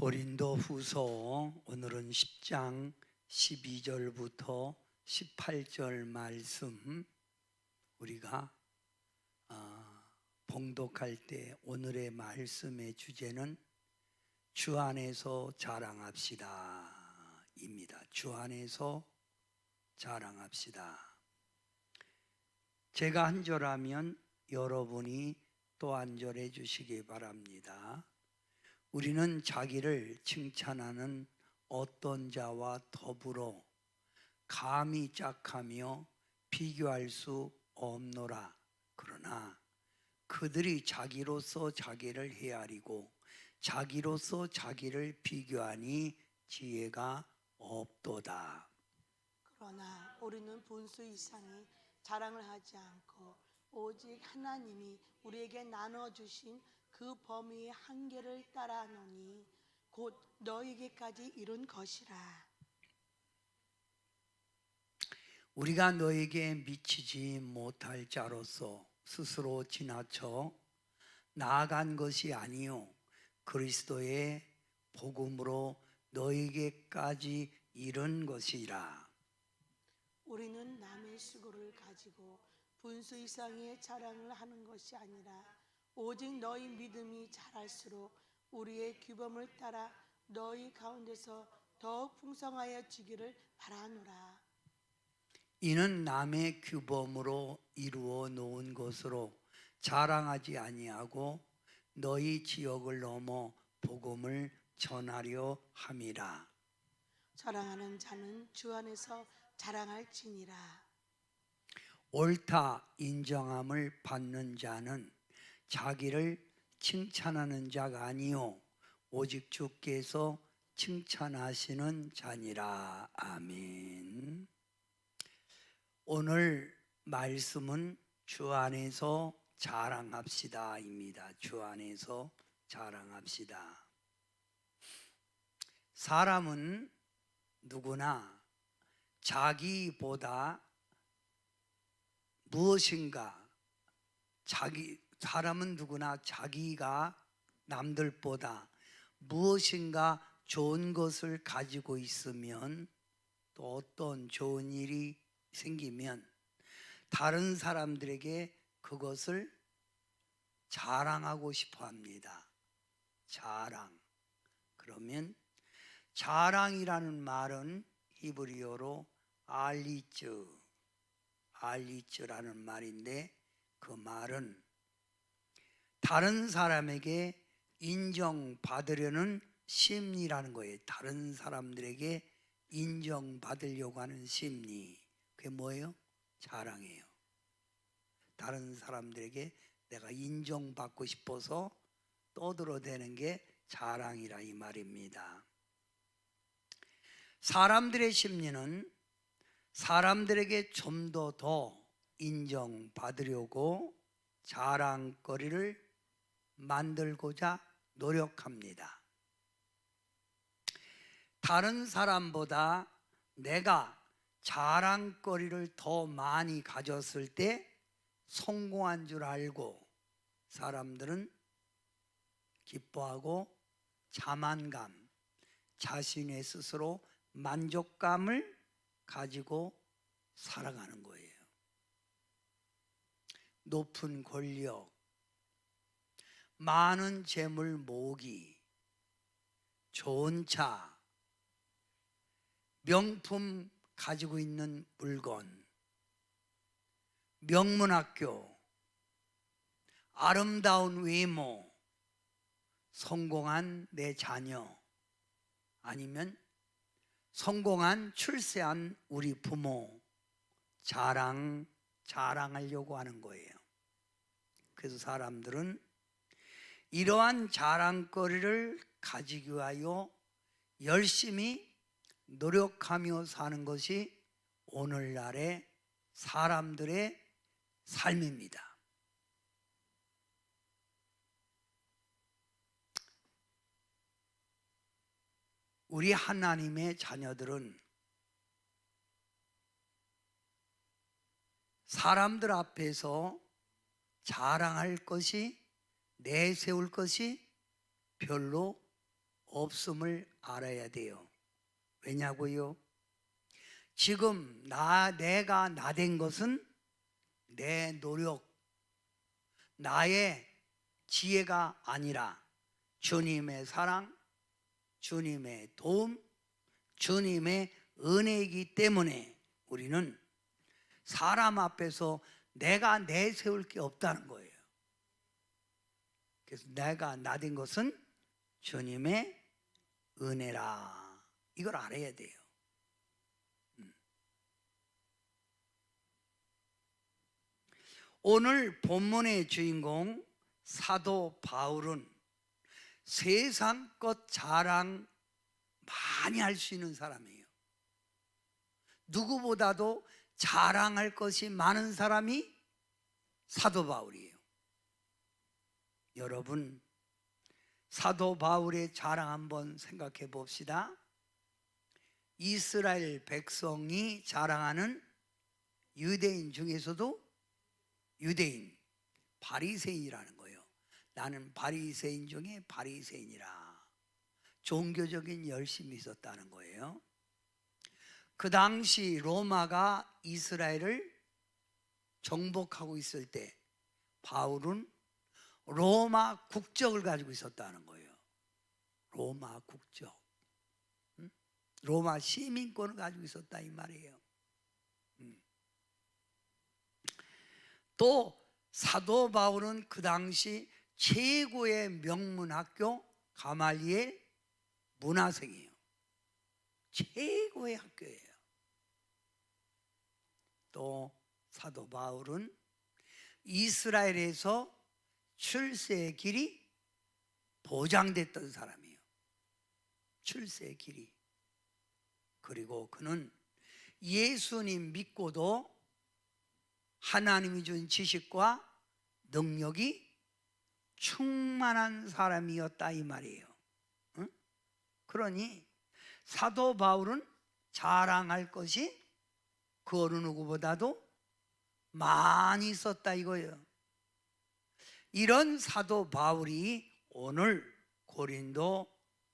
고린도후서 오늘은 10장 12절부터 18절 말씀 우리가 봉독할 때 오늘의 말씀의 주제는 주 안에서 자랑합시다 입니다. 주 안에서 자랑합시다. 제가 한 절하면 여러분이 또 한 절해 주시기 바랍니다. 우리는 자기를 칭찬하는 어떤 자와 더불어 감히 짝하며 비교할 수 없노라. 그러나 그들이 자기로서 자기를 헤아리고 자기로서 자기를 비교하니 지혜가 없도다. 그러나 우리는 분수 이상의 자랑을 하지 않고 오직 하나님이 우리에게 나눠주신 그 범위의 한계를 따라하노니 곧 너에게까지 이룬 것이라. 우리가 너에게 미치지 못할 자로서 스스로 지나쳐 나아간 것이 아니요 그리스도의 복음으로 너에게까지 이른 것이라. 우리는 남의 수고를 가지고 분수 이상의 자랑을 하는 것이 아니라 오직 너희 믿음이 자랄수록 우리의 규범을 따라 너희 가운데서 더욱 풍성하여지기를 바라노라. 이는 남의 규범으로 이루어 놓은 것으로 자랑하지 아니하고 너희 지역을 넘어 복음을 전하려 함이라. 자랑하는 자는 주 안에서 자랑할지니라. 옳다 인정함을 받는 자는 자기를 칭찬하는 자가 아니요 오직 주께서 칭찬하시는 자니라. 아멘. 오늘 말씀은 주 안에서 자랑합시다 입니다. 주 안에서 자랑합시다. 사람은 누구나 자기보다 무엇인가 사람은 누구나 자기가 남들보다 무엇인가 좋은 것을 가지고 있으면 또 어떤 좋은 일이 생기면 다른 사람들에게 그것을 자랑하고 싶어 합니다. 자랑. 그러면 자랑이라는 말은 히브리어로 알리츠라는 말인데 그 말은 다른 사람에게 인정받으려는 심리라는 거예요. 다른 사람들에게 인정받으려고 하는 심리. 그게 뭐예요? 자랑이에요. 다른 사람들에게 내가 인정받고 싶어서 떠들어대는 게 자랑이라 이 말입니다. 사람들의 심리는 사람들에게 좀 더 인정받으려고 자랑거리를 만들고자 노력합니다. 다른 사람보다 내가 자랑거리를 더 많이 가졌을 때 성공한 줄 알고 사람들은 기뻐하고 자만감, 자신의 스스로 만족감을 가지고 살아가는 거예요. 높은 권력, 많은 재물 모으기, 좋은 차, 명품 가지고 있는 물건, 명문학교, 아름다운 외모, 성공한 내 자녀, 아니면 성공한 출세한 우리 부모, 자랑하려고 하는 거예요. 그래서 사람들은 이러한 자랑거리를 가지기 위하여 열심히 노력하며 사는 것이 오늘날의 사람들의 삶입니다. 우리 하나님의 자녀들은 사람들 앞에서 자랑할 것이, 내세울 것이 별로 없음을 알아야 돼요. 왜냐고요? 지금 내가 나 된 것은 내 노력, 나의 지혜가 아니라 주님의 사랑, 주님의 도움, 주님의 은혜이기 때문에 우리는 사람 앞에서 내가 내세울 게 없다는 거예요. 그래서 내가 나 된 것은 주님의 은혜라. 이걸 알아야 돼요. 오늘 본문의 주인공 사도 바울은 세상 것 자랑 많이 할 수 있는 사람이에요. 누구보다도 자랑할 것이 많은 사람이 사도 바울이에요. 여러분, 사도 바울의 자랑 한번 생각해 봅시다. 이스라엘 백성이 자랑하는 유대인 중에서도 유대인, 바리새인이라는 거예요. 나는 바리새인 중에 바리새인이라. 종교적인 열심이 있었다는 거예요. 그 당시 로마가 이스라엘을 정복하고 있을 때 바울은 로마 국적을 가지고 있었다는 거예요. 로마 국적, 로마 시민권을 가지고 있었다 이 말이에요. 또 사도 바울은 그 당시 최고의 명문학교 가말리엘 문화생이에요. 최고의 학교예요. 또 사도 바울은 이스라엘에서 출세의 길이 보장됐던 사람이에요. 출세의 길이. 그리고 그는 예수님 믿고도 하나님이 준 지식과 능력이 충만한 사람이었다 이 말이에요. 응? 그러니 사도 바울은 자랑할 것이 그 어느 누구보다도 많이 있었다 이거예요. 이런 사도 바울이 오늘 고린도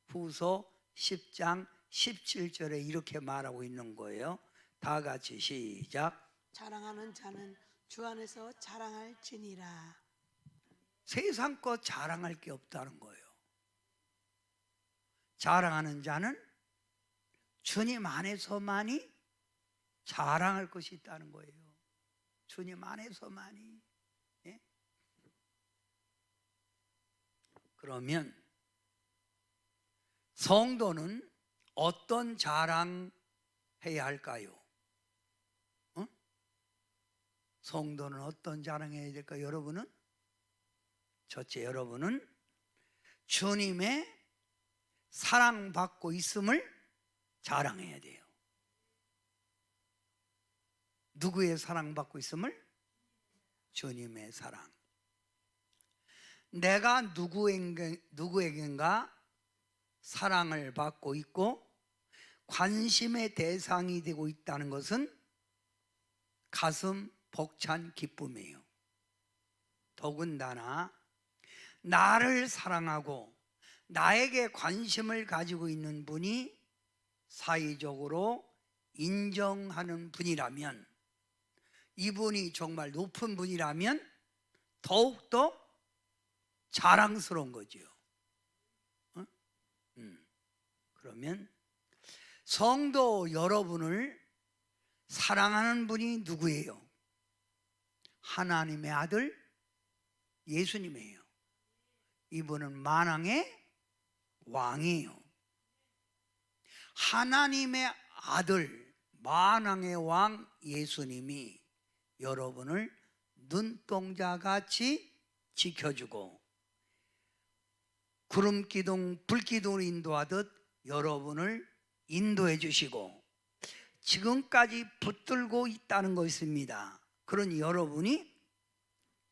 후서 10장 17절에 이렇게 말하고 있는 거예요. 다 같이 시작. 자랑하는 자는 주 안에서 자랑할지니라. 세상 것 자랑할 게 없다는 거예요. 자랑하는 자는 주님 안에서만이 자랑할 것이 있다는 거예요. 주님 안에서만이. 예? 그러면 성도는 어떤 자랑해야 할까요? 성도는 어떤 자랑해야 될까요? 여러분은? 첫째, 여러분은 주님의 사랑받고 있음을 자랑해야 돼요. 누구의 사랑받고 있음을? 주님의 사랑. 내가 누구에겐가 사랑을 받고 있고 관심의 대상이 되고 있다는 것은 가슴 벅찬 기쁨이에요. 더군다나 나를 사랑하고 나에게 관심을 가지고 있는 분이 사회적으로 인정하는 분이라면, 이분이 정말 높은 분이라면 더욱더 자랑스러운 거죠. 그러면 성도 여러분을 사랑하는 분이 누구예요? 하나님의 아들 예수님이에요. 이분은 만왕의 왕이에요. 하나님의 아들 만왕의 왕 예수님이 여러분을 눈동자같이 지켜주고 구름 기둥 불 기둥을 인도하듯 여러분을 인도해 주시고 지금까지 붙들고 있다는 것입니다. 그러니 여러분이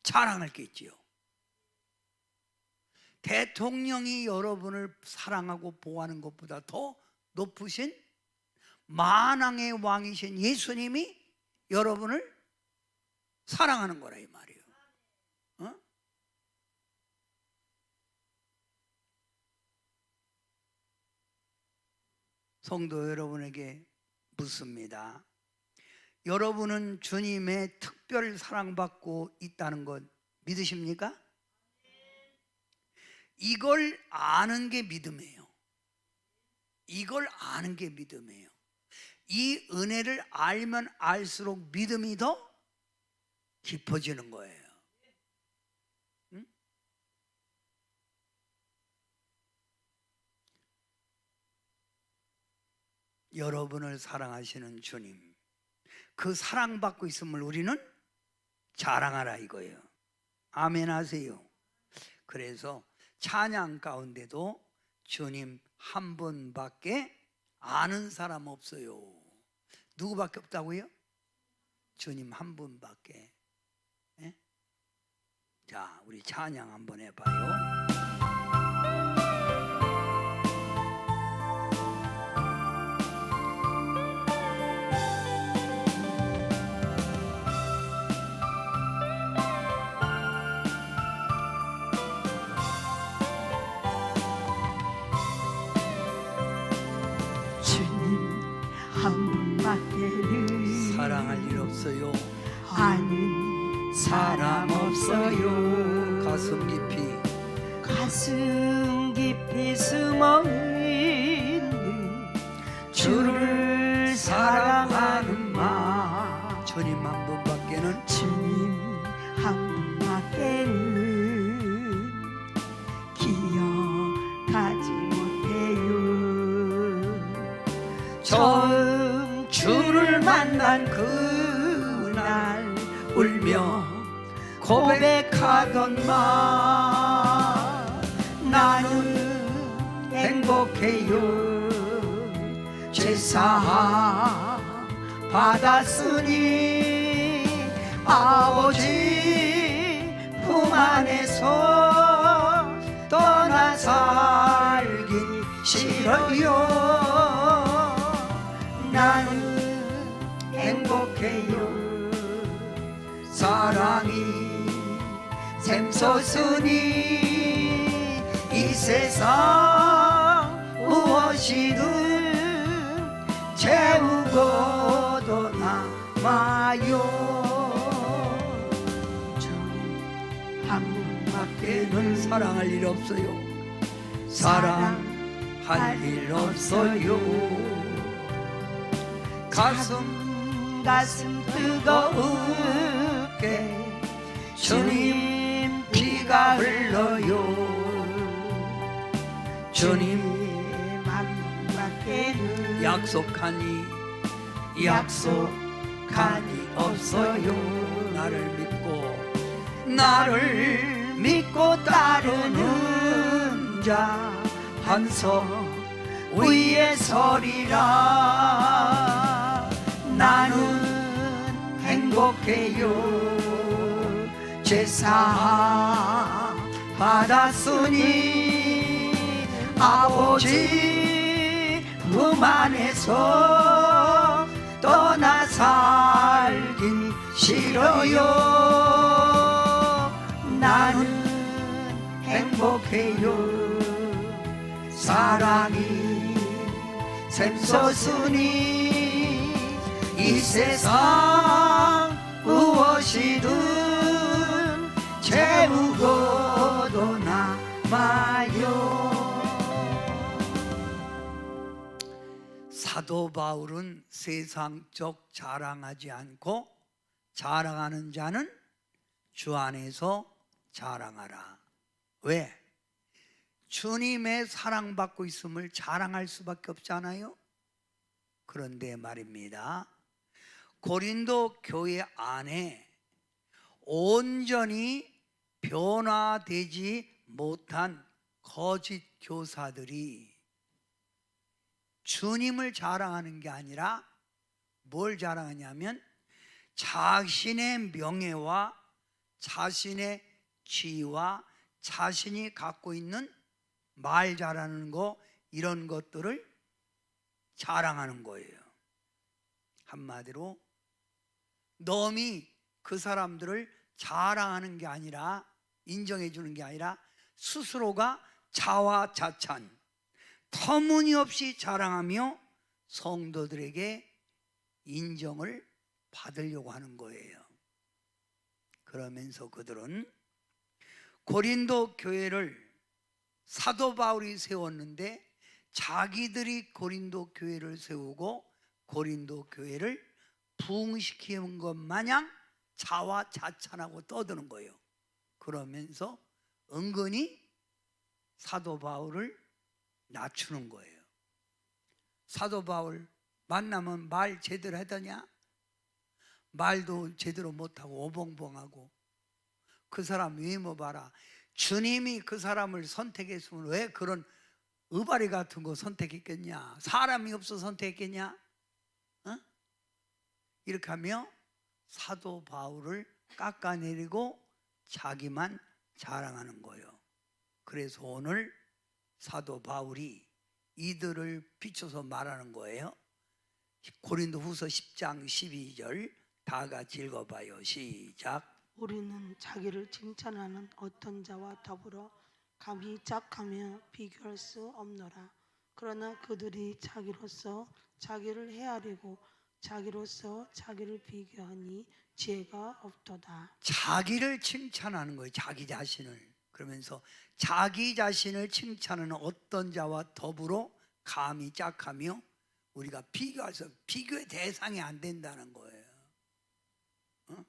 자랑할 게 있지요. 대통령이 여러분을 사랑하고 보호하는 것보다 더 높으신 만왕의 왕이신 예수님이 여러분을 사랑하는 거라 이 말이에요. 성도 여러분에게 묻습니다. 여러분은 주님의 특별 사랑받고 있다는 것 믿으십니까? 이걸 아는 게 믿음이에요. 이걸 아는 게 믿음이에요. 이 은혜를 알면 알수록 믿음이 더 깊어지는 거예요. 응? 여러분을 사랑하시는 주님, 그 사랑받고 있음을 우리는 자랑하라 이거예요. 아멘 하세요. 그래서 찬양 가운데도 주님 한 분밖에 아는 사람 없어요. 누구밖에 없다고요? 주님 한 분밖에. 네? 자, 우리 찬양 한번 해봐요. 한 분밖에는 사랑할 일 없어요. 아는 사람 없어요. 가슴 깊이 숨어 있는 주를 사랑하는 마음. 주님 한 분밖에는 주님 한 분밖에는 기억하지 못해요. 처음 주를 만난 그날 울며 고백하던 말, 나는 행복해요. 죄사함 받았으니 아버지 품 안에서 떠나 살기 싫어요. 나는 행복해요. 사랑이 샘솟으니 이 세상 무엇이든 채우고도 남아요. 주님 한 분밖에는 사랑할 일 없어요. 사랑할 일 없어요. 가슴 뜨거우게 주님 피가 흘러요. 주님 한 분밖에는 약속하니 없어요. 나를 믿고 따르는 자 반석 위에 서리라. 나는 행복해요. 죄사함 받았으니 아버지 품 안에서 떠나 살긴 싫어요. 나는 행복해요. 사랑이 샘솟으니 이 세상 무엇이든 채우고도 남아요. 사도 바울은 세상적 자랑하지 않고 자랑하는 자는 주 안에서 자랑하라. 왜? 주님의 사랑받고 있음을 자랑할 수밖에 없잖아요. 그런데 말입니다, 고린도 교회 안에 온전히 변화되지 못한 거짓 교사들이 주님을 자랑하는 게 아니라 뭘 자랑하냐면 자신의 명예와 자신의 지위와 자신이 갖고 있는 말 잘하는 거, 이런 것들을 자랑하는 거예요. 한마디로 넘이 그 사람들을 자랑하는 게 아니라, 인정해 주는 게 아니라 스스로가 자화자찬 터무니없이 자랑하며 성도들에게 인정을 받으려고 하는 거예요. 그러면서 그들은 고린도 교회를 사도 바울이 세웠는데 자기들이 고린도 교회를 세우고 고린도 교회를 부흥시키는 것 마냥 자화자찬하고 떠드는 거예요. 그러면서 은근히 사도 바울을 낮추는 거예요. 사도 바울 만나면 말 제대로 하더냐? 말도 제대로 못하고 오봉봉하고, 그 사람 외모 봐라. 주님이 그 사람을 선택했으면 왜 그런 의바리 같은 거 선택했겠냐? 사람이 없어 선택했겠냐? 어? 이렇게 하며 사도 바울을 깎아내리고 자기만 자랑하는 거예요. 그래서 오늘 사도 바울이 이들을 비춰서 말하는 거예요. 고린도 후서 10장 12절 다 같이 읽어봐요. 시작. 우리는 자기를 칭찬하는 어떤 자와 더불어 감히 짝하며 비교할 수 없노라. 그러나 그들이 자기로서 자기를 헤아리고 자기로서 자기를 비교하니 지혜가 없도다. 자기를 칭찬하는 거예요. 자기 자신을. 그러면서 자기 자신을 칭찬하는 어떤 자와 더불어 감히 짝하며, 우리가 비교해서 비교의 대상이 안 된다는 거예요. 어?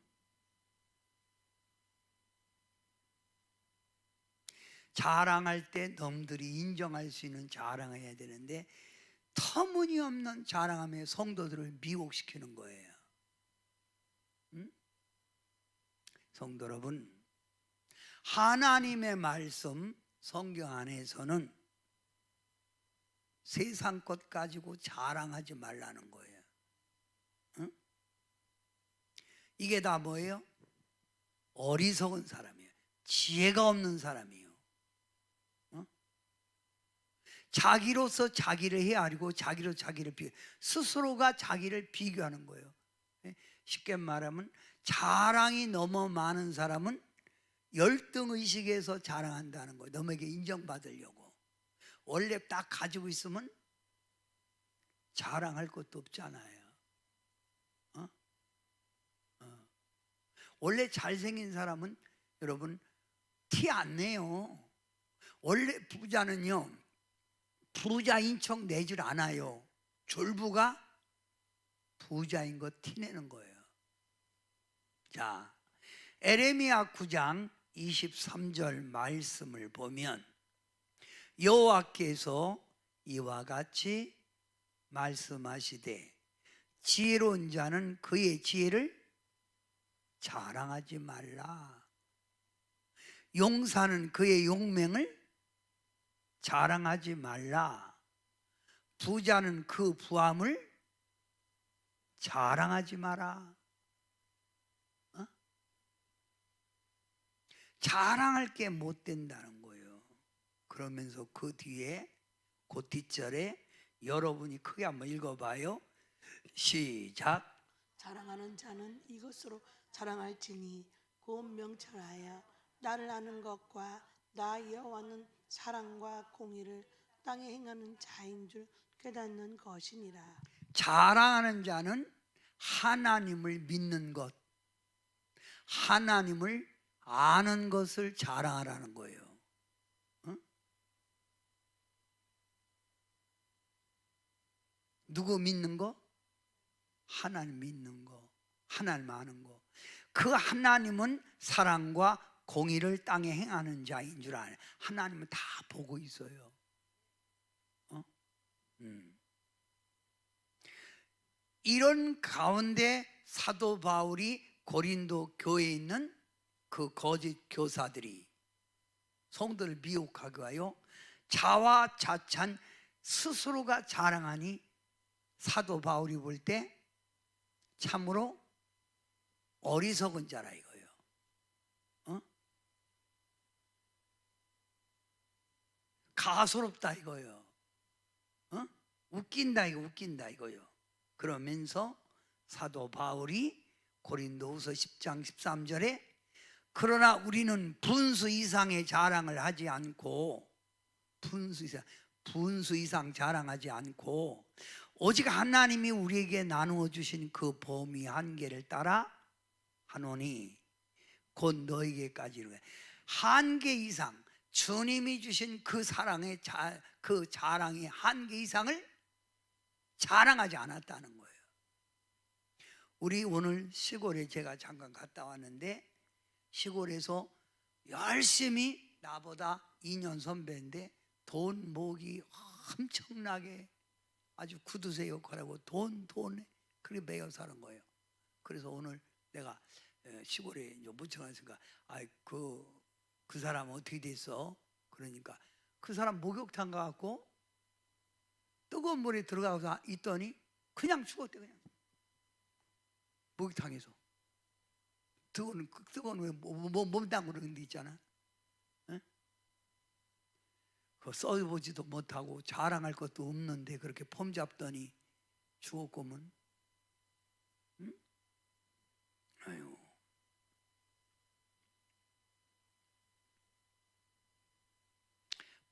자랑할 때 남들이 인정할 수 있는 자랑을 해야 되는데 터무니없는 자랑하며 성도들을 미혹시키는 거예요. 응? 성도 여러분, 하나님의 말씀 성경 안에서는 세상 것 가지고 자랑하지 말라는 거예요. 응? 이게 다 뭐예요? 어리석은 사람이에요. 지혜가 없는 사람이에요. 응? 자기로서 자기를 헤아리고 자기로 자기를 스스로가 자기를 비교하는 거예요. 쉽게 말하면 자랑이 너무 많은 사람은 열등의식에서 자랑한다는 거예요. 너에게 인정받으려고. 원래 딱 가지고 있으면 자랑할 것도 없잖아요. 원래 잘생긴 사람은 여러분 티 안 내요. 원래 부자는요 부자인 척 내질 않아요. 졸부가 부자인 거 티내는 거예요. 자, 에레미야 9장 23절 말씀을 보면 여호와께서 이와 같이 말씀하시되 지혜로운 자는 그의 지혜를 자랑하지 말라. 용사는 그의 용맹을 자랑하지 말라. 부자는 그 부함을 자랑하지 마라. 자랑할 게 못 된다는 거예요. 그러면서 그 뒤에 그 뒷절에 여러분이 크게 한번 읽어봐요. 시작. 자랑하는 자는 이것으로 자랑할지니 곧 명철하여 나를 아는 것과 나 여호와는 사랑과 공의를 땅에 행하는 자인 줄 깨닫는 것이니라. 자랑하는 자는 하나님을 믿는 것, 하나님을 아는 것을 자랑하라는 거예요. 응? 누구 믿는 거? 하나님 믿는 거, 하나님 아는 거. 그 하나님은 사랑과 공의를 땅에 행하는 자인 줄 아는, 하나님은 다 보고 있어요. 이런 가운데 사도 바울이 고린도 교회에 있는 그 거짓 교사들이 성도를 미혹하게 하여 자화자찬 스스로가 자랑하니 사도 바울이 볼 때 참으로 어리석은 자라 이거예요. 가소롭다 이거예요. 웃긴다 이거, 웃긴다 이거예요. 그러면서 사도 바울이 고린도후서 10장 13절에 그러나 우리는 분수 이상의 자랑을 하지 않고, 분수 이상, 분수 이상 자랑하지 않고 오직 하나님이 우리에게 나누어 주신 그 범위 한계를 따라 하노니 곧 너에게까지 이르되 한계 이상 주님이 주신 그 사랑의 그 자랑의 한계 이상을 자랑하지 않았다는 거예요. 우리 오늘 시골에 제가 잠깐 갔다 왔는데 시골에서 열심히 나보다 2년 선배인데 돈 모으기 엄청나게 아주 구두쇠 역할하고 돈 그렇게 매여 사는 거예요. 그래서 오늘 내가 시골에 이제 묻혀놨으니까 그 사람 어떻게 됐어? 그러니까 그 사람 목욕탕 가갖고 뜨거운 물에 들어가서 있더니 그냥 죽었대. 그냥 목욕탕에서 뜨거운 왜 몸 담그는 데 있잖아. 그 써보지도 못하고 자랑할 것도 없는데 그렇게 폼 잡더니 죽었구먼. 응? 아유.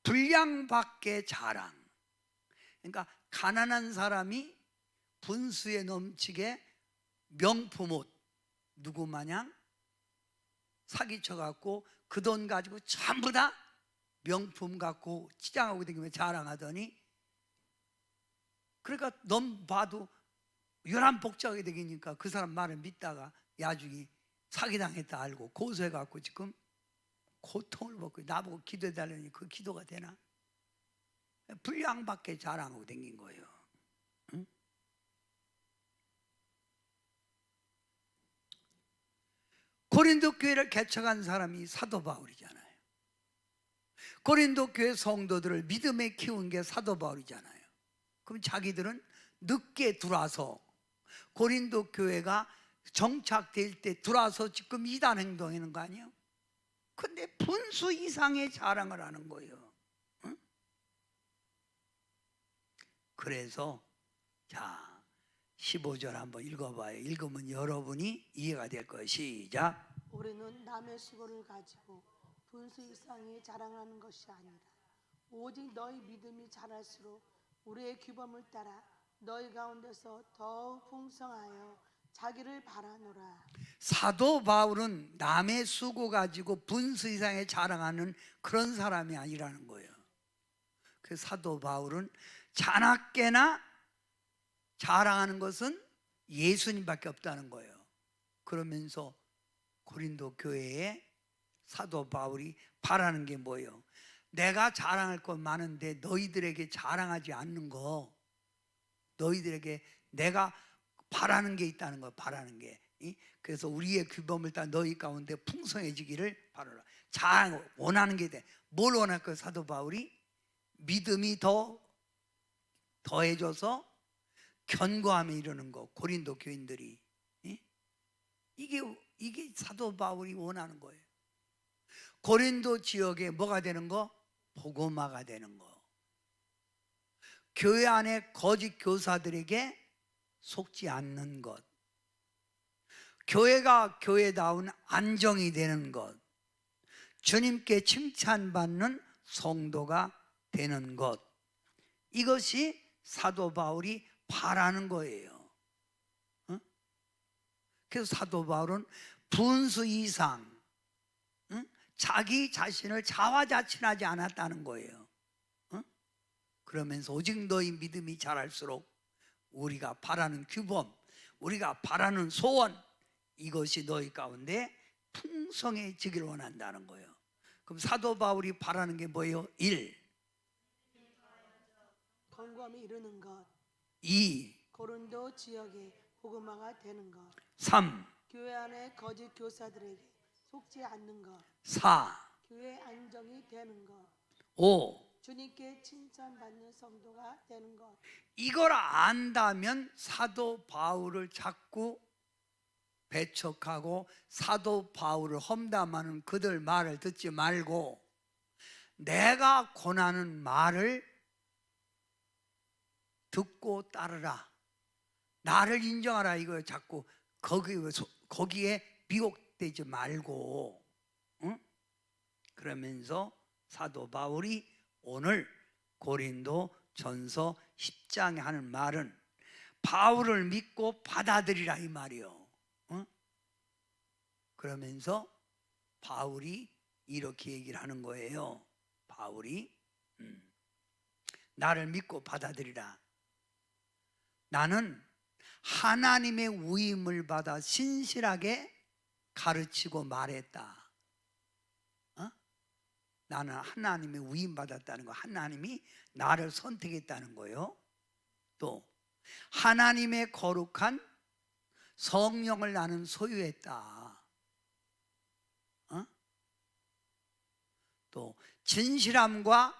분량 밖의 자랑. 그러니까 가난한 사람이 분수에 넘치게 명품 옷 누구 마냥 사기쳐 갖고 그 돈 가지고 전부 다 명품 갖고 치장하고 다니면 자랑하더니 그러니까 넌 봐도 요란복잡하게 되니까 그 사람 말을 믿다가 야중에 사기당했다 알고 고소해 갖고 지금 고통을 받고 나보고 기도해 달라니 그 기도가 되나? 분량밖에 자랑하고 다닌 거예요. 응? 고린도 교회를 개척한 사람이 사도 바울이잖아요. 고린도 교회 성도들을 믿음에 키운 게 사도 바울이잖아요. 그럼 자기들은 늦게 들어와서 고린도 교회가 정착될 때 들어와서 지금 이단 행동하는 거 아니에요? 근데 분수 이상의 자랑을 하는 거예요. 응? 그래서 자 15절 한번 읽어봐요. 읽으면 여러분이 이해가 될 거예요. 시작. 우리는 남의 수고를 가지고 분수 이상의 자랑하는 것이 아니라 오직 너희 믿음이 자랄수록 우리의 규범을 따라 너희 가운데서 더욱 풍성하여 자기를 바라노라. 사도 바울은 남의 수고 가지고 분수 이상의 자랑하는 그런 사람이 아니라는 거예요. 그 사도 바울은 자나깨나 자랑하는 것은 예수님밖에 없다는 거예요. 그러면서 고린도 교회에 사도 바울이 바라는 게 뭐예요? 내가 자랑할 것 많은데 너희들에게 자랑하지 않는 거, 너희들에게 내가 바라는 게 있다는 거, 바라는 게. 그래서 우리의 규범을 따라 너희 가운데 풍성해지기를 바라라. 자랑 원하는 게 돼. 뭘 원할 거예요? 사도 바울이 믿음이 더해져서 견고함에 이르는 거. 고린도 교인들이 이게 사도 바울이 원하는 거예요. 고린도 지역에 뭐가 되는 거? 복음화가 되는 거. 교회 안에 거짓 교사들에게 속지 않는 것. 교회가 교회다운 안정이 되는 것. 주님께 칭찬받는 성도가 되는 것. 이것이 사도 바울이 바라는 거예요. 그래서 사도 바울은 분수 이상 자기 자신을 자화자찬하지 않았다는 거예요. 그러면서 오직 너희 믿음이 자랄수록 우리가 바라는 규범, 우리가 바라는 소원, 이것이 너희 가운데 풍성해지기를 원한다는 거예요. 그럼 사도 바울이 바라는 게 뭐예요? 1. 건강함에 이르는 것. 2. 고린도 지역에 복음화가 되는 것. 3. 교회 안에 거짓 교사들에게 속지 않는 것. 4. 교회 안정이 되는 것. 5. 주님께 칭찬받는 성도가 되는 것. 이걸 안다면 사도 바울을 자꾸 배척하고 사도 바울을 험담하는 그들 말을 듣지 말고 내가 권하는 말을 듣고 따르라. 나를 인정하라 이거예요. 자꾸 거기에 미혹되지 말고. 응? 그러면서 사도 바울이 오늘 고린도 전서 10장에 하는 말은 바울을 믿고 받아들이라 이 말이요. 그러면서 바울이 이렇게 얘기를 하는 거예요. 바울이 나를 믿고 받아들이라. 나는 하나님의 위임을 받아 신실하게 가르치고 말했다. 나는 하나님의 위임 받았다는 거, 하나님이 나를 선택했다는 거예요. 또 하나님의 거룩한 성령을 나는 소유했다. 또 진실함과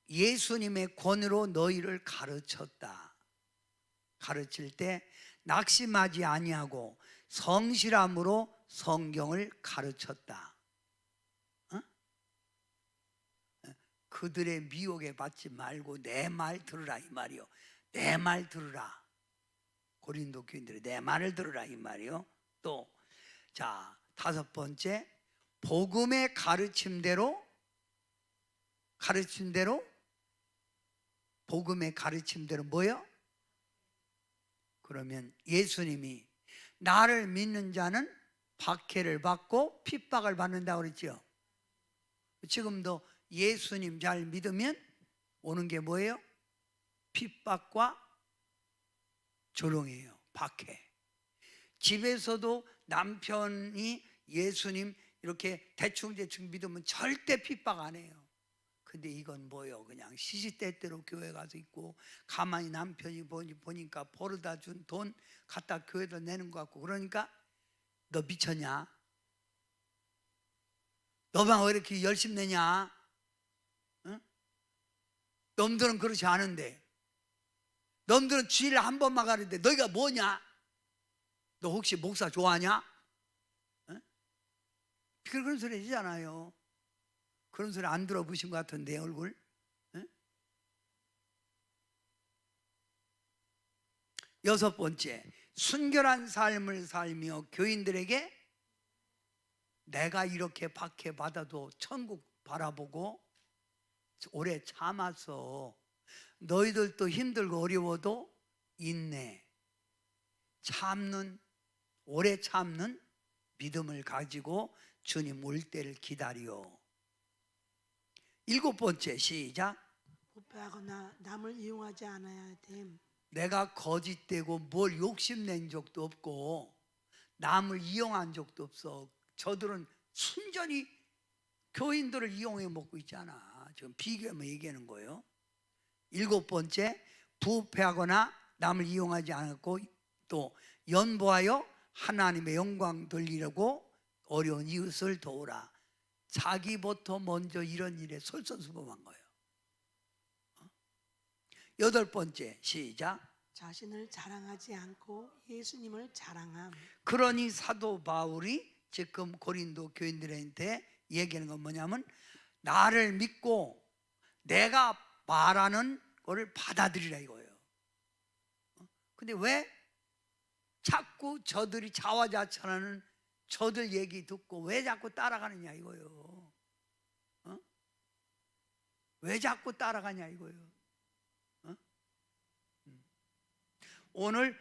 예수님의 권위로 너희를 가르쳤다. 가르칠 때 낙심하지 아니하고 성실함으로 성경을 가르쳤다. 그들의 미혹에 받지 말고 내 말 들으라 이 말이요. 내 말 들으라. 고린도 교인들이 내 말을 들으라 이 말이요. 또 자, 5번째, 복음의 가르침대로 복음의 가르침대로 뭐요? 그러면 예수님이 나를 믿는 자는 박해를 받고 핍박을 받는다고 그랬죠. 지금도 예수님 잘 믿으면 오는 게 뭐예요? 핍박과 조롱이에요. 박해. 집에서도 남편이 예수님 이렇게 대충 믿으면 절대 핍박 안 해요. 근데 이건 뭐예요? 그냥 시시때때로 교회 가서 있고 가만히 남편이 보니까 벌어다 준 돈 갖다 교회에다 내는 것 같고 그러니까 너 미쳤냐? 너만 왜 이렇게 열심히 내냐? 응? 놈들은 그렇지 않은데, 놈들은 주일에 한 번만 가는데 너희가 뭐냐? 너 혹시 목사 좋아하냐? 응? 그런 소리 하잖아요. 그런 소리 안 들어보신 것 같은데 얼굴. 응? 6번째, 순결한 삶을 살며 교인들에게 내가 이렇게 박해받아도 천국 바라보고 오래 참았어. 너희들도 힘들고 어려워도 인내, 참는, 오래 참는 믿음을 가지고 주님 올 때를 기다려. 7번째, 시작. 부패하거나 남을 이용하지 않아야 됨. 내가 거짓되고 뭘 욕심낸 적도 없고 남을 이용한 적도 없어. 저들은 순전히 교인들을 이용해 먹고 있잖아. 지금 비교하면 얘기하는 거예요. 7번째, 부패하거나 남을 이용하지 않았고 또 연보하여 하나님의 영광 돌리려고 어려운 이웃을 도우라. 자기부터 먼저 이런 일에 솔선수범한 거예요. 8번째, 시작. 자신을 자랑하지 않고 예수님을 자랑함. 그러니 사도 바울이 지금 고린도 교인들한테 얘기하는 건 뭐냐면 나를 믿고 내가 말하는 거를 받아들이라 이거예요. 근데 왜 자꾸 저들이 자화자찬하는 저들 얘기 듣고 왜 자꾸 따라가느냐 이거예요. 왜 자꾸 따라가냐 이거예요. 오늘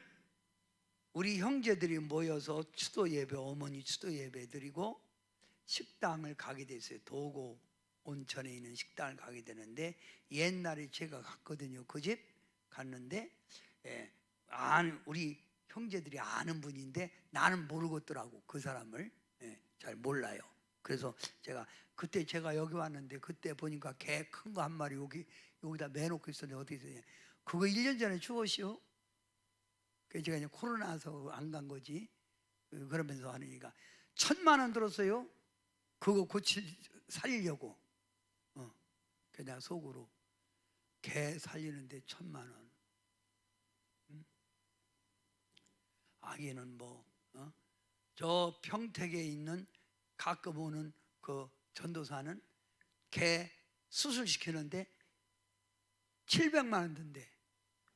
우리 형제들이 모여서 추도 예배, 어머니 추도 예배 드리고 식당을 가게 됐어요. 도고 온천에 있는 식당을 가게 되는데 옛날에 제가 갔거든요. 그 집 갔는데 우리 형제들이 아는 분인데 나는 모르겠더라고. 그 사람을 잘 몰라요. 그래서 그때 제가 여기 왔는데 그때 보니까 개 큰 거 한 마리 여기다 매놓고 있었는데 어떻게 있었냐. 그거 1년 전에 죽었시오. 그래서 제가 이제 코로나서 안 간 거지. 그러면서 하니까 1,000만 원 들었어요. 그거 살리려고. 그래서 내가 속으로 개 살리는데 1,000만 원. 아기는 저 평택에 있는 가끔 오는 그 전도사는 개 수술시키는데 700만 원 든대.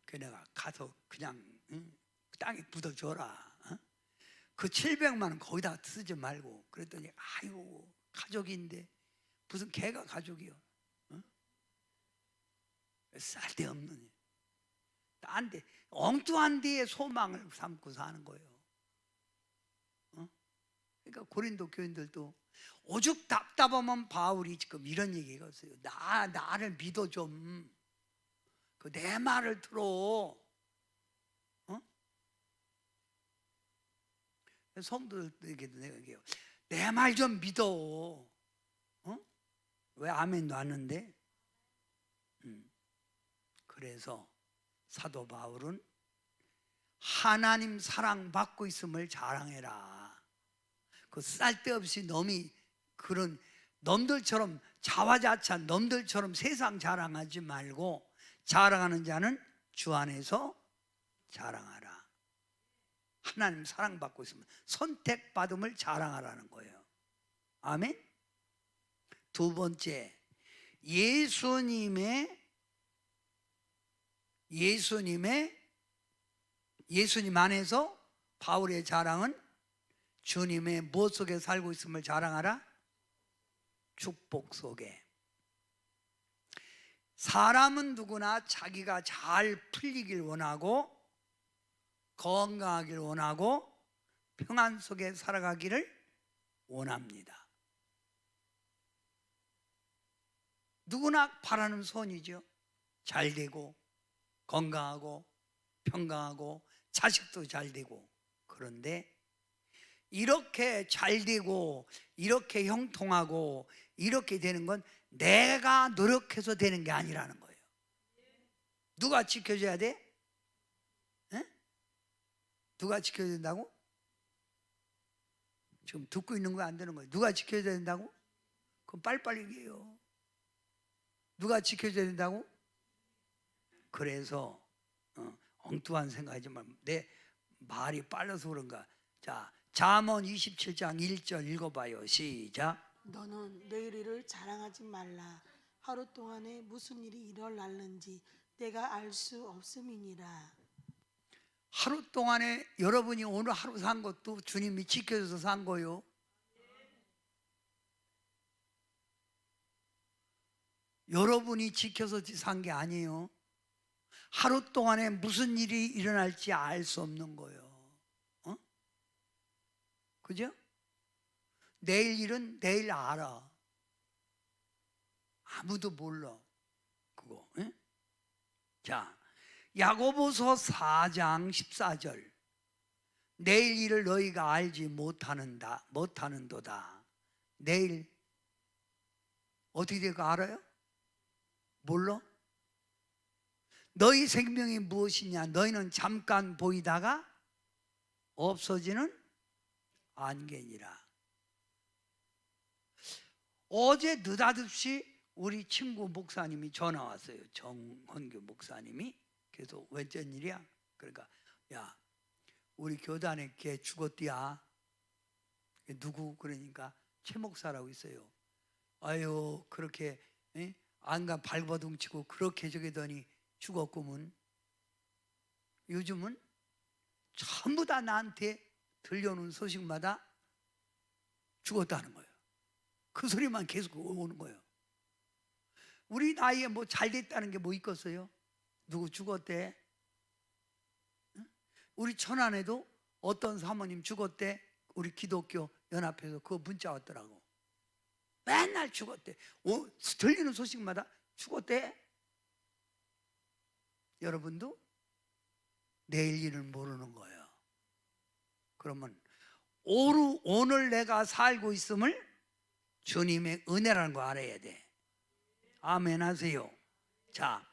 그래서 내가 가서 그냥 땅에 묻어줘라. 그 700만 원 거기다가 쓰지 말고. 그랬더니 아이고 가족인데 무슨 개가 가족이요. 쓸데없는 딴데 엉뚱한 데에 소망을 삼고 사는 거예요. 그러니까 고린도 교인들도 오죽 답답하면 바울이 지금 이런 얘기가 있어요. 나를 믿어 좀. 내 말을 들어. 성도들에게도 내가 얘기해요. 내 말 좀 믿어. 왜 아멘도 안 하는데? 그래서 사도 바울은 하나님 사랑받고 있음을 자랑해라. 그 쓸데없이 그런 놈들처럼 자화자찬 놈들처럼 세상 자랑하지 말고 자랑하는 자는 주 안에서 자랑하라. 하나님 사랑받고 있으면 선택받음을 자랑하라는 거예요. 아멘. 두 번째, 예수님 안에서 바울의 자랑은 주님의 무엇 속에 살고 있음을 자랑하라? 축복 속에. 사람은 누구나 자기가 잘 풀리길 원하고 건강하길 원하고 평안 속에 살아가기를 원합니다. 누구나 바라는 소원이죠. 잘 되고 건강하고 평강하고 자식도 잘 되고. 그런데 이렇게 잘 되고 이렇게 형통하고 이렇게 되는 건 내가 노력해서 되는 게 아니라는 거예요. 누가 지켜줘야 돼? 에? 누가 지켜줘야 된다고? 지금 듣고 있는 거 안 되는 거예요. 누가 지켜줘야 된다고? 그럼 빨리빨리 얘기해요. 누가 지켜줘야 된다고? 그래서 엉뚱한 생각하지 말고 내 말이 빨라서 그런가. 자, 잠언 27장 1절 읽어봐요. 시작. 너는 내일 일을 자랑하지 말라. 하루 동안에 무슨 일이 일어날는지 내가 알 수 없음이니라. 하루 동안에 여러분이 오늘 하루 산 것도 주님이 지켜줘서 산 거요. 여러분이 지켜서 산 게 아니에요. 하루 동안에 무슨 일이 일어날지 알 수 없는 거예요. 그죠? 내일 일은 내일 알아. 아무도 몰라 그거. 에? 자, 야고보서 4장 14절. 내일 일을 너희가 알지 못하는도다. 내일 어떻게 될까 알아요? 몰라? 너희 생명이 무엇이냐? 너희는 잠깐 보이다가 없어지는 안개니라. 어제 느닷없이 우리 친구 목사님이 전화 왔어요. 정헌규 목사님이. 그래서 웬쩐 일이야? 그러니까 야, 우리 교단에 걔 죽었디야. 누구? 그러니까 최 목사라고 있어요. 아유, 그렇게 안가 발버둥 치고 그렇게 저기더니 죽었구먼. 요즘은 전부 다 나한테 들려오는 소식마다 죽었다는 거예요. 그 소리만 계속 오는 거예요. 우리 나이에 뭐 잘 됐다는 게 뭐 있겠어요? 누구 죽었대? 우리 천안에도 어떤 사모님 죽었대. 우리 기독교 연합회에서 그 문자 왔더라고. 맨날 죽었대. 들리는 소식마다 죽었대. 여러분도 내일 일을 모르는 거예요. 그러면 오늘 내가 살고 있음을 주님의 은혜라는 거 알아야 돼. 아멘 하세요. 자,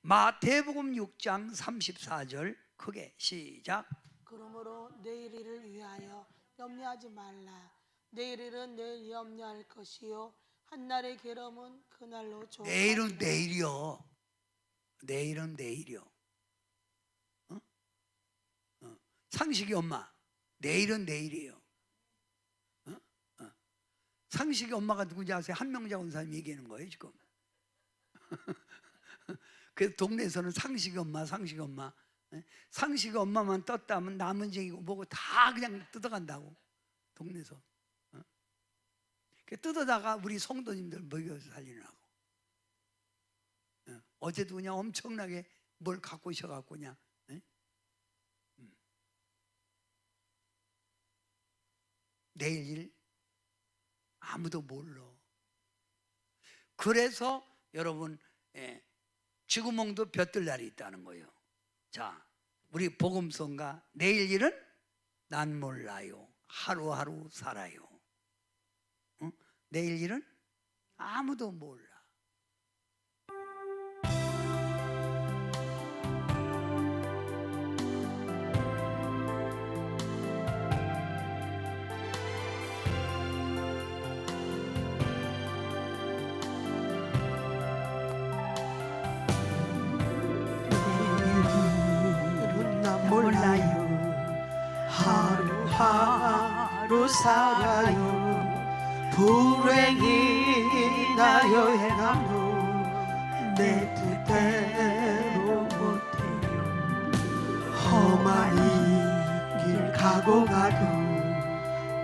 마태복음 6장 34절 크게 시작. 그러므로 내일 일을 위하여 염려하지 말라. 내일 일은 내일 염려할 것이요 한날의 괴로움은 그날로 좋아. 내일은 내일이요. 내일은 내일이요. 상식이 엄마, 내일은 내일이에요. 상식이 엄마가 누군지 아세요? 한명자 원사님 얘기하는 거예요 지금. 그래서 동네에서는 상식이 엄마, 상식이 엄마. 상식이 엄마만 떴다면 남은 얘기고 뭐고 다 그냥 뜯어간다고 동네에서. 뜯어다가 우리 성도님들 먹여서 살리라고. 어제도 그냥 엄청나게 뭘 갖고 오셔갖고 그냥 에? 내일 일 아무도 몰라. 그래서 여러분 쥐구멍도 볕들 날이 있다는 거예요. 자, 우리 복음성가 내일 일은 난 몰라요. 하루하루 살아요. 응? 내일 일은 아무도 몰라. 내일은 난 몰라요. 하루하루 살아요. 불행이 나요 행함도 내 뜻대로 못해요. 험한 이 길 가고 가도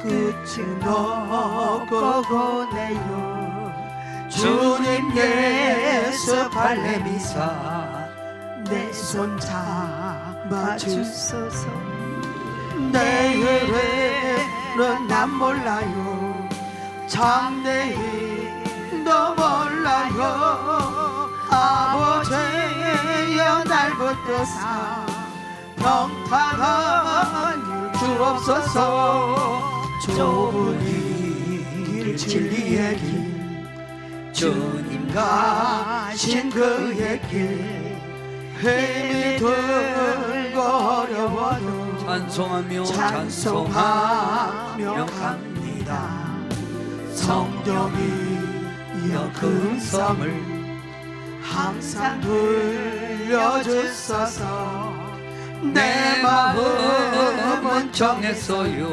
끝은 없고 보네요. 주님 예수 발레미사 내 손 잡아주소서. 내일은 난 몰라요. 장래일도 몰라요. 아버지여 날 붙드사 평탄한 길 주옵소서. 좁은 이 길 진리의 길 주님 가신 그의 길 힘이 들고 어려워도 찬송하며 갑니다. 성령이여 그 음성을 항상 들려주소서. 내 마음은 정했어요.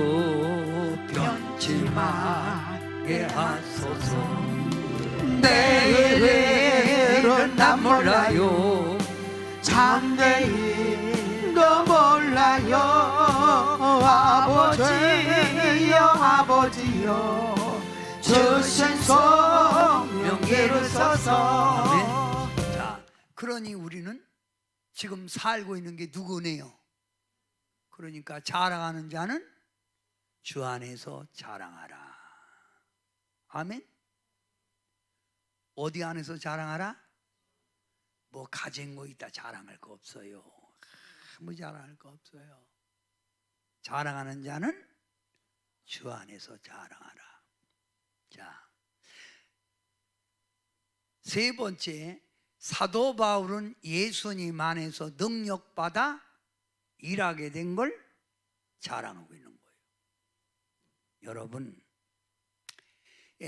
변치 말게 하소서. 내일은 난 몰라요. 장래일도 몰라요. 아버지여 주신 성령 이루소서. 자, 그러니 우리는 지금 살고 있는 게 누구네요? 그러니까 자랑하는 자는 주 안에서 자랑하라. 아멘. 어디 안에서 자랑하라? 뭐 가진 거 있다 자랑할 거 없어요. 아무 자랑할 거 없어요. 자랑하는 자는 주 안에서 자랑하라. 자, 세 번째, 사도 바울은 예수님 안에서 능력받아 일하게 된 걸 자랑하고 있는 거예요. 여러분,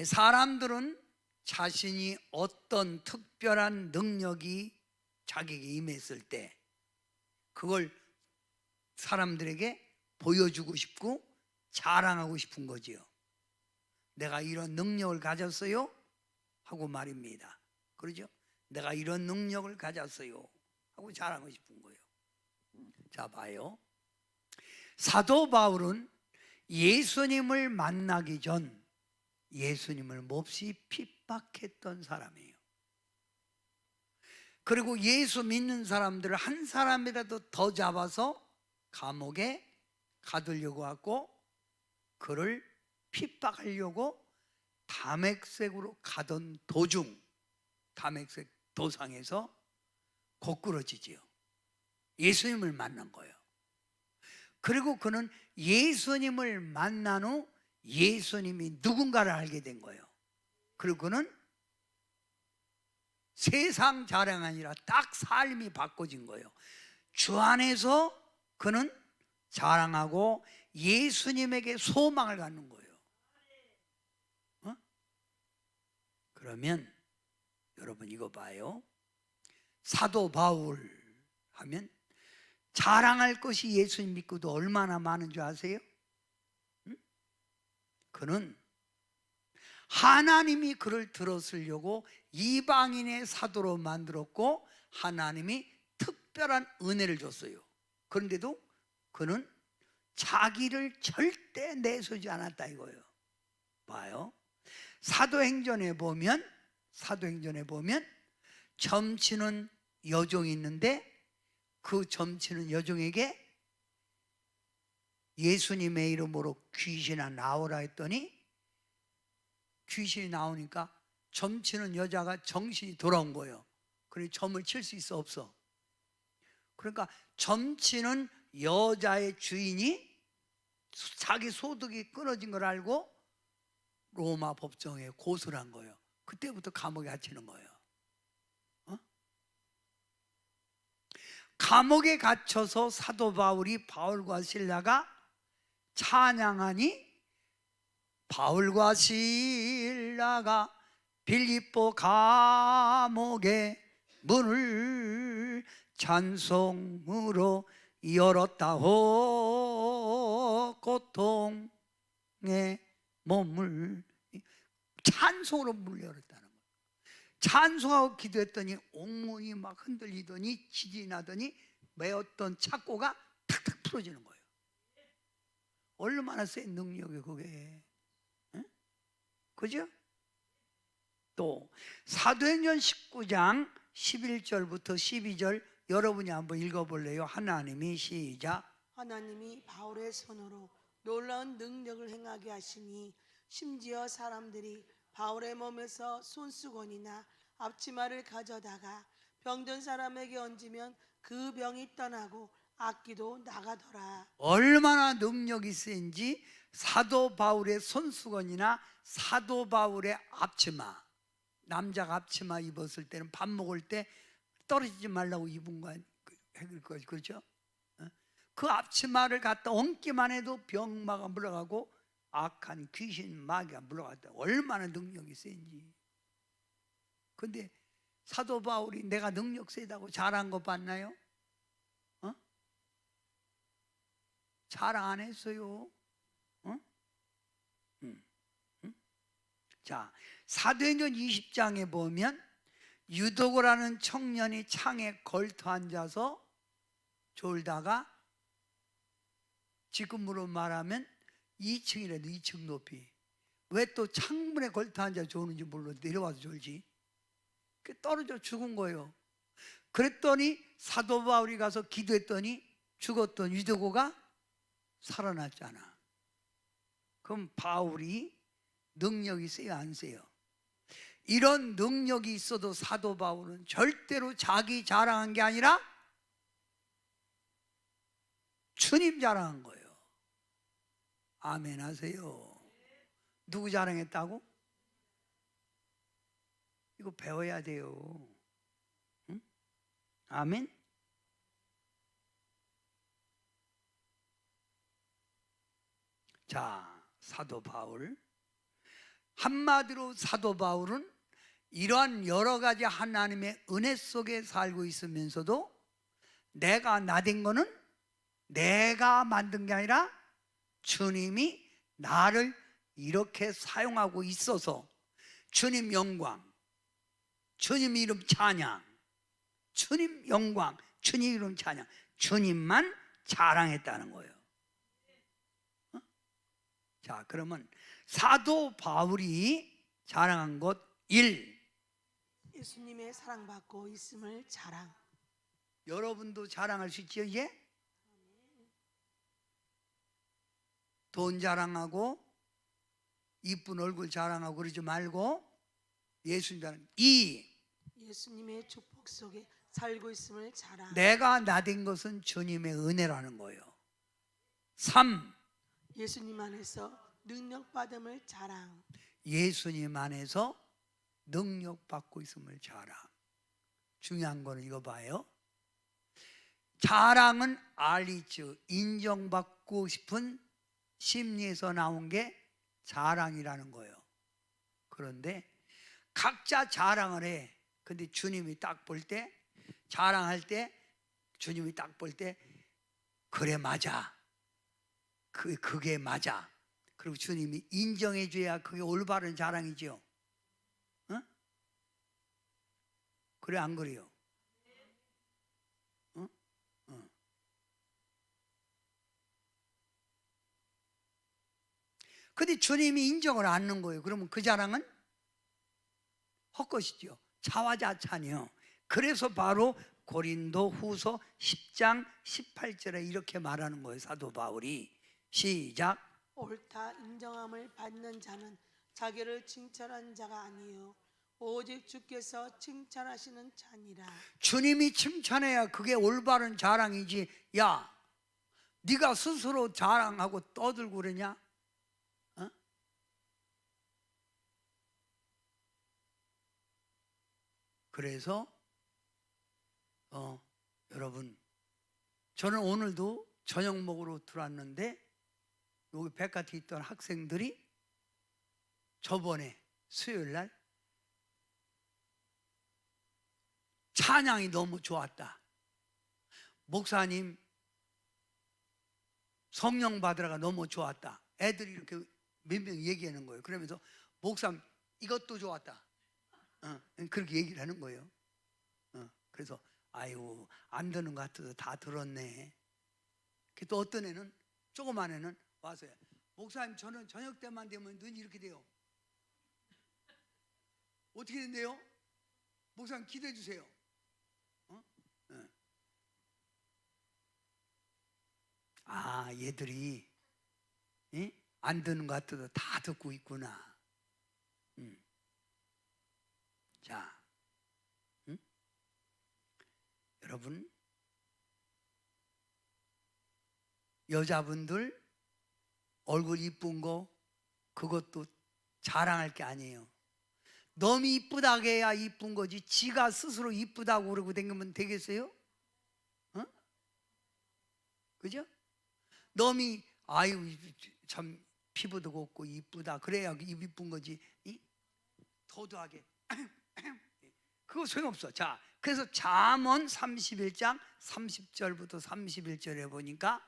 사람들은 자신이 어떤 특별한 능력이 자기에게 임했을 때 그걸 사람들에게 보여주고 싶고 자랑하고 싶은 거지요. 내가 이런 능력을 가졌어요 하고 말입니다. 그러죠? 내가 이런 능력을 가졌어요 하고 자랑하고 싶은 거예요. 자, 봐요. 사도 바울은 예수님을 만나기 전 예수님을 몹시 핍박했던 사람이에요. 그리고 예수 믿는 사람들을 한 사람이라도 더 잡아서 감옥에 가두려고 하고 그를 핍박하려고 담액색으로 가던 도중 담액색 도상에서 거꾸러지지요. 예수님을 만난 거예요. 그리고 그는 예수님을 만난 후 예수님이 누군가를 알게 된 거예요. 그리고 그는 세상 자랑 아니라 딱 삶이 바꿔진 거예요. 주 안에서 그는 자랑하고 예수님에게 소망을 갖는 거예요. 그러면 여러분 이거 봐요. 사도 바울 하면 자랑할 것이 예수님 믿고도 얼마나 많은 줄 아세요? 그는 하나님이 그를 들었으려고 이방인의 사도로 만들었고 하나님이 특별한 은혜를 줬어요. 그런데도 그는 자기를 절대 내세우지 않았다 이거예요. 봐요. 사도행전에 보면 점치는 여종이 있는데 그 점치는 여종에게 예수님의 이름으로 귀신아 나오라 했더니 귀신이 나오니까 점치는 여자가 정신이 돌아온 거예요. 그래 점을 칠 수 있어 없어? 그러니까 점치는 여자의 주인이 자기 소득이 끊어진 걸 알고 로마 법정에 고소를 한 거예요. 그때부터 감옥에 갇히는 거예요. 감옥에 갇혀서 사도 바울이 바울과 실라가 찬양하니 바울과 실라가 빌립보 감옥의 문을 찬송으로 열었다오. 고통의 몸을 찬송으로 문을 열었다는 거예요. 찬송하고 기도했더니 온몸이 막 흔들리더니 지진이 나더니 매었던 착고가 탁탁 풀어지는 거예요. 얼마나 센 능력이에요 그게. 응? 그죠? 또 사도행전 19장 11절부터 12절 여러분이 한번 읽어볼래요? 하나님이 시작. 하나님이 바울의 손으로 놀라운 능력을 행하게 하시니 심지어 사람들이 바울의 몸에서 손수건이나 앞치마를 가져다가 병든 사람에게 얹으면 그 병이 떠나고 악기도 나가더라. 얼마나 능력이 센지 사도 바울의 손수건이나 사도 바울의 앞치마, 남자가 앞치마 입었을 때는 밥 먹을 때 떨어지지 말라고 입은 거 그렇죠? 그 앞치마를 갖다 얹기만 해도 병마가 물러가고 악한 귀신 마귀가 물러갔다. 얼마나 능력이 센지. 근데 사도 바울이 내가 능력 세다고 자랑한 거 봤나요? 자랑 안 했어요. 자, 사도행전 20장에 보면 유도고라는 청년이 창에 걸터 앉아서 졸다가 지금으로 말하면 2층이라도 2층 높이. 왜 또 창문에 걸터 앉아 조는지 몰라. 내려와서 졸지. 떨어져 죽은 거예요. 그랬더니 사도 바울이 가서 기도했더니 죽었던 유도고가 살아났잖아. 그럼 바울이 능력이 세요 안 세요? 이런 능력이 있어도 사도 바울은 절대로 자기 자랑한 게 아니라 주님 자랑한 거예요. 아멘 하세요. 누구 자랑했다고? 이거 배워야 돼요. 응? 아멘. 자, 사도 바울. 한마디로 사도 바울은 이러한 여러 가지 하나님의 은혜 속에 살고 있으면서도 내가 나된 거는 내가 만든 게 아니라 주님이 나를 이렇게 사용하고 있어서 주님 영광, 주님 이름 찬양, 주님 영광, 주님 이름 찬양, 주님만 자랑했다는 거예요. 자, 그러면 사도 바울이 자랑한 것 1. 예수님의 사랑받고 있음을 자랑. 여러분도 자랑할 수 있죠 이제? 돈 자랑하고 이쁜 얼굴 자랑하고 그러지 말고 예수님 자랑. 2. 예수님의 축복 속에 살고 있음을 자랑. 내가 나된 것은 주님의 은혜라는 거예요. 3. 예수님 안에서 능력 받음을 자랑. 예수님 안에서 능력 받고 있음을 자랑. 중요한 거는 이거 봐요. 자랑은 알리츠, 인정받고 싶은 심리에서 나온 게 자랑이라는 거예요. 그런데 각자 자랑을 해. 근데 주님이 딱 볼 때, 자랑할 때 주님이 딱 볼 때 그래 맞아. 그게 맞아. 그리고 주님이 인정해 줘야 그게 올바른 자랑이죠. 어? 그래 안 그래요? 어? 어. 근데 주님이 인정을 안 하는 거예요. 그러면 그 자랑은 헛것이죠. 자화자찬이요. 그래서 바로 고린도 후서 10장 18절에 이렇게 말하는 거예요. 사도 바울이. 시작. 옳다 인정함을 받는 자는 자기를 칭찬한 자가 아니요 오직 주께서 칭찬하시는 자니라. 주님이 칭찬해야 그게 올바른 자랑이지. 야, 네가 스스로 자랑하고 떠들고 그러냐? 어? 그래서 여러분, 저는 오늘도 저녁 먹으러 들어왔는데 여기 백화점에 있던 학생들이 저번에 수요일 날 찬양이 너무 좋았다. 목사님 성령 받으라가 너무 좋았다. 애들이 이렇게 몇 명 얘기하는 거예요. 그러면서 목사님 이것도 좋았다. 그렇게 얘기를 하는 거예요. 그래서 아유 안 듣는 것 같아도 다 들었네. 또 어떤 애는 조그만 애는 와서 목사님 저는 저녁 때만 되면 눈이 이렇게 돼요. 어떻게 된대요? 목사님 기도해 주세요. 아 얘들이 안 듣는 것 같아도 다 듣고 있구나. 자, 여러분 여자분들 얼굴 이쁜 거 그것도 자랑할 게 아니에요. 너무 이쁘다고 해야 이쁜 거지 지가 스스로 이쁘다고 그러고 다니면 되겠어요? 그죠? 너무 아유 참 피부도 곱고 이쁘다 그래야 이쁜 거지 도도하게 그거 소용없어. 자, 그래서 잠언 31장 30절부터 31절에 보니까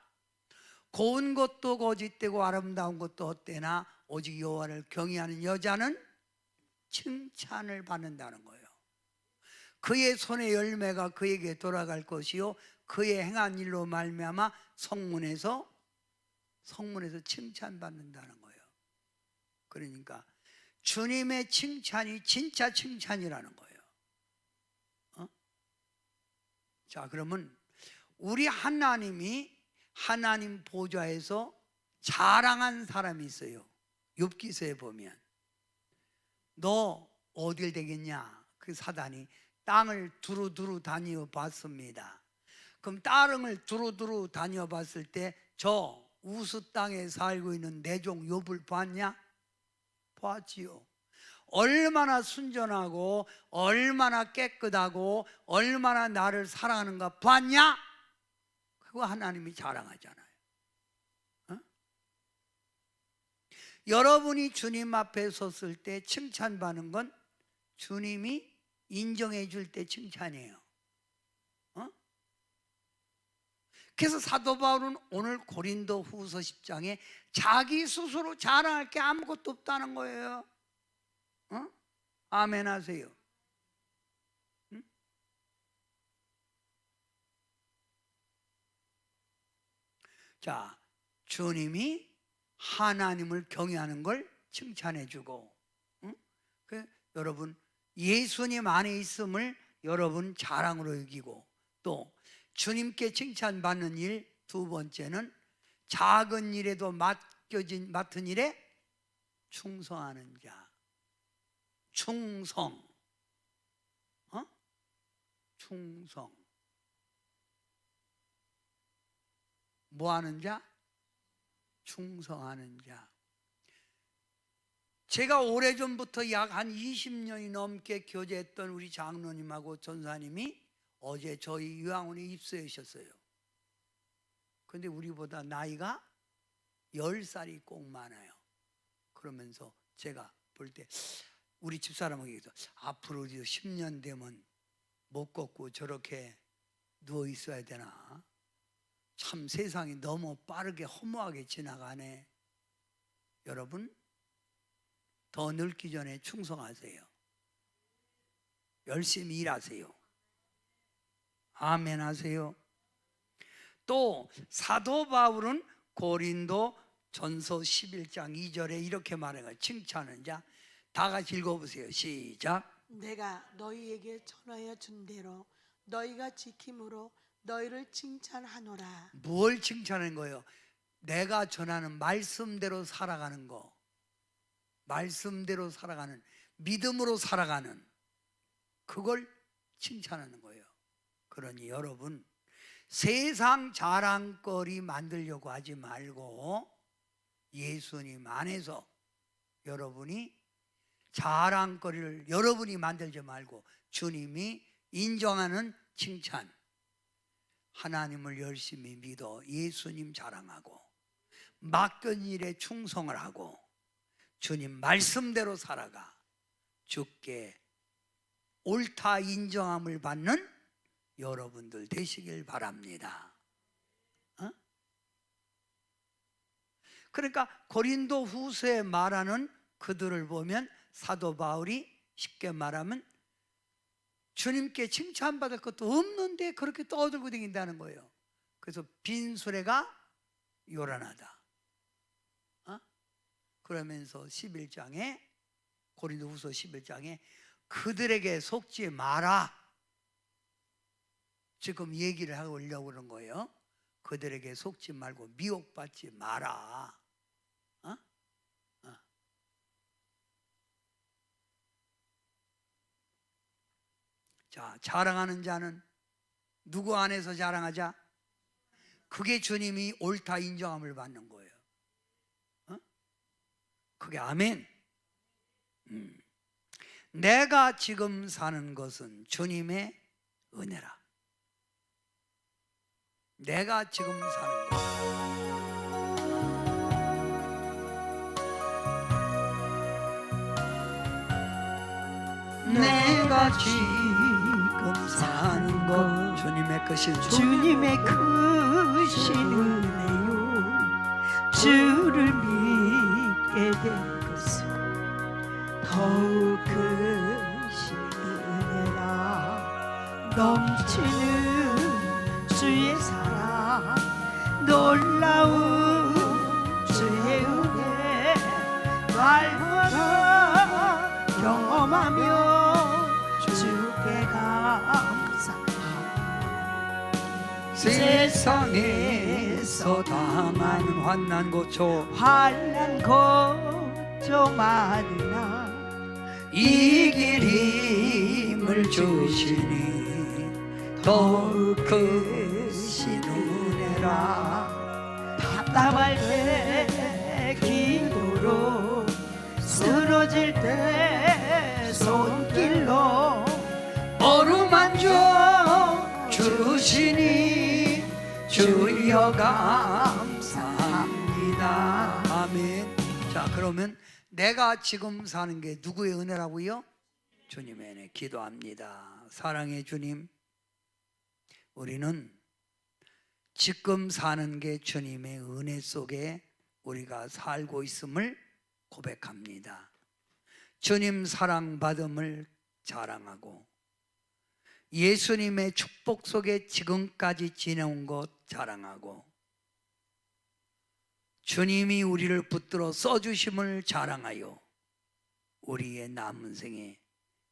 고운 것도 거짓되고 아름다운 것도 헛되나 오직 여호와를 경외하는 여자는 칭찬을 받는다는 거예요. 그의 손의 열매가 그에게 돌아갈 것이요 그의 행한 일로 말미암아 성문에서 칭찬받는다는 거예요. 그러니까 주님의 칭찬이 진짜 칭찬이라는 거예요. 자, 그러면 우리 하나님이 하나님 보좌에서 자랑한 사람이 있어요. 욥기서에 보면 너 어딜 되겠냐? 그 사단이 땅을 두루두루 다녀 봤습니다. 그럼 땅을 두루두루 다녀 봤을 때 저 우스 땅에 살고 있는 내 종 욥을 봤냐? 봤지요. 얼마나 순전하고 얼마나 깨끗하고 얼마나 나를 사랑하는가 봤냐? 그거 하나님이 자랑하잖아요. 여러분이 주님 앞에 섰을 때 칭찬받는 건 주님이 인정해 줄 때 칭찬이에요. 그래서 사도 바울은 오늘 고린도 후서 10장에 자기 스스로 자랑할 게 아무것도 없다는 거예요. 아멘 하세요. 자, 주님이 하나님을 경외하는 걸 칭찬해 주고 여러분 예수님 안에 있음을 여러분 자랑으로 여기고 또 주님께 칭찬받는 일 두 번째는 작은 일에도 맡은 일에 충성하는 자. 충성. 충성. 뭐 하는 자? 충성하는 자. 제가 오래전부터 약 한 20년이 넘게 교제했던 우리 장로님하고 전사님이 어제 저희 유황원에 입소하셨어요. 근데 우리보다 나이가 10살이 꼭 많아요. 그러면서 제가 볼 때 우리 집사람에게 얘기해서 앞으로 10년 되면 못 걷고 저렇게 누워 있어야 되나? 참 세상이 너무 빠르게 허무하게 지나가네. 여러분 더 늙기 전에 충성하세요. 열심히 일하세요. 아멘 하세요. 또 사도 바울은 고린도 전서 11장 2절에 이렇게 말해요. 칭찬하는 자. 다 같이 읽어보세요. 시작. 내가 너희에게 전하여 준 대로 너희가 지킴으로 너희를 칭찬하노라. 뭘 칭찬하는 거예요? 내가 전하는 말씀대로 살아가는 거, 말씀대로 살아가는, 믿음으로 살아가는, 그걸 칭찬하는 거예요. 그러니 여러분, 세상 자랑거리 만들려고 하지 말고 예수님 안에서 여러분이 자랑거리를 여러분이 만들지 말고 주님이 인정하는 칭찬, 하나님을 열심히 믿어 예수님 자랑하고 맡긴 일에 충성을 하고 주님 말씀대로 살아가 주께 옳다 인정함을 받는 여러분들 되시길 바랍니다. 그러니까 고린도 후서에 말하는 그들을 보면 사도 바울이 쉽게 말하면 주님께 칭찬받을 것도 없는데 그렇게 떠들고 다닌다는 거예요. 그래서 빈수레가 요란하다. 그러면서 11장에 고린도 후서 11장에 그들에게 속지 마라, 지금 얘기를 하려고 그런 거예요. 그들에게 속지 말고 미혹받지 마라. 자, 자랑하는 자는 누구 안에서 자랑하자? 그게 주님이 옳다 인정함을 받는 거예요. 그게 아멘. 내가 지금 사는 것은 주님의 은혜라. 내가 지금 사는 것, 내가 지금 사는 것 주님의 것인 주님의 크신 은혜요. 주를 믿게 된 것은 더욱 크신 은혜라. 넘치는 주의 사랑, 놀라운 주의 은혜, 날마다 경험하며 주께 감사합니다. 세상에서 당한 환난 고초 환난 걱정 많으나 이길 힘을 주시니 더욱 크신 은혜라. 답답할 때 기도로, 쓰러질 때 손길로 어루만져 주시니 주여 감사합니다. 아멘. 자, 그러면 내가 지금 사는 게 누구의 은혜라고요? 주님의 은혜. 기도합니다. 사랑의 주님, 우리는 지금 사는 게 주님의 은혜 속에 우리가 살고 있음을 고백합니다. 주님 사랑받음을 자랑하고 예수님의 축복 속에 지금까지 지내온 것 자랑하고 주님이 우리를 붙들어 써주심을 자랑하여 우리의 남은 생에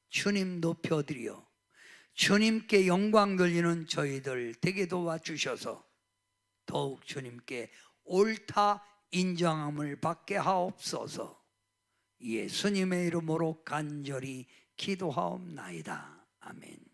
주님 높여드려 주님께 영광 돌리는 저희들 되게 도와주셔서 더욱 주님께 옳다 인정함을 받게 하옵소서. 예수님의 이름으로 간절히 기도하옵나이다. 아멘.